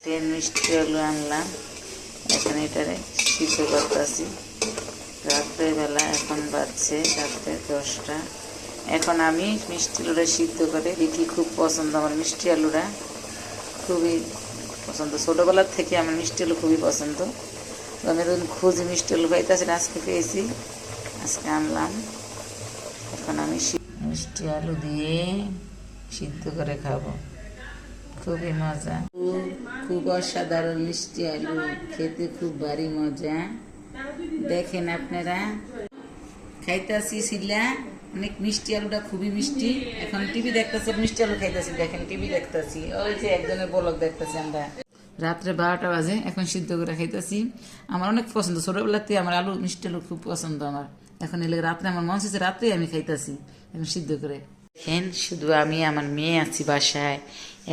মিষ্টি আলু আনলাম, এখানে এটারে সিদ্ধ করতেছি। রাত্রেবেলা এখন বাজছে রাত্রে 10টা। এখন আমি মিষ্টি আলুটা সিদ্ধ করে দেখি, খুব পছন্দ আমার মিষ্টি আলুটা, খুবই পছন্দ। ছোটোবেলার থেকে আমার মিষ্টি আলু খুবই পছন্দ। তো আমি এখন খুঁজি মিষ্টি আলু পাইতেছি না, আজকে পেয়েছি, আজকে আনলাম। এখন আমি মিষ্টি আলু দিয়ে সিদ্ধ করে খাবো, খুবই মজা। খুব অসাধারণ মিষ্টি আলু, খেতে খুব ভারী মজা। দেখেন আপনারা, খাইতেছি শিলা অনেক মিষ্টি, আলুটা খুবই মিষ্টি। এখন টিভি দেখতেছি, মিষ্টি আলু খাইতেছি, দেখেন টিভি দেখতেছি, ওই যে একজনের ব্লগ দেখতেছি আমরা। রাত্রে 12টা বাজে, এখন সিদ্ধ করে খাইতেছি। আমার অনেক পছন্দ, ছোটবেলাতে আমার আলু মিষ্টি আলু খুব পছন্দ আমার। এখন এলে রাত্রে আমার মন চাইছে, রাত্রেই আমি খাইতেছি এখন সিদ্ধ করে। দেখেন শুধু আমি আমার মেয়ে আছি বাসায়,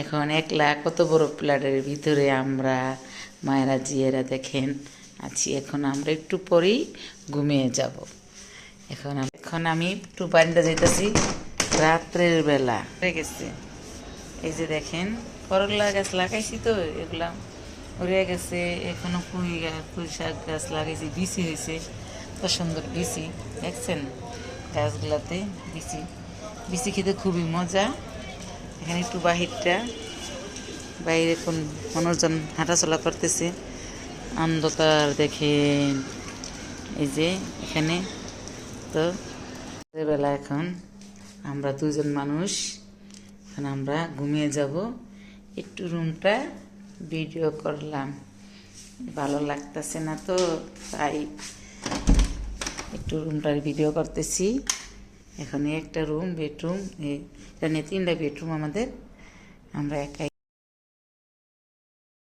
এখন একলা কত বড় প্লেটের ভিতরে আমরা মায়েরা দেখেন আছি। এখন আমরা একটু পরেই ঘুমিয়ে যাব। এখন আমি একটু বারিন্দা যাইতেছি, রাত্রের বেলা হয়ে গেছে। এই যে দেখেন করলা গাছ লাগাইছি, তো এগুলা উড়ে গেছে। এখনো পুঁই শাক গাছ লাগাইছি, বিচি হয়েছে, কত সুন্দর বিচি দেখছেন গাছগুলাতে। বিচি খেতে খুবই মজা। এখানে একটু বাইরে এখন মানুষজন হাঁটাচলা করতেছে, অন্ধকার দেখেন। এই যে এখানে তো বেলা, এখন আমরা দুজন মানুষ, এখন আমরা ঘুমিয়ে যাব। একটু রুমটা ভিডিও করলাম, ভালো লাগতেছে না তো তাই একটু রুমটার ভিডিও করতেছি। এখন একটা রুম, বেডরুম, এটা নিয়ে 3টা বেডরুম আমাদের, আমরা একাই।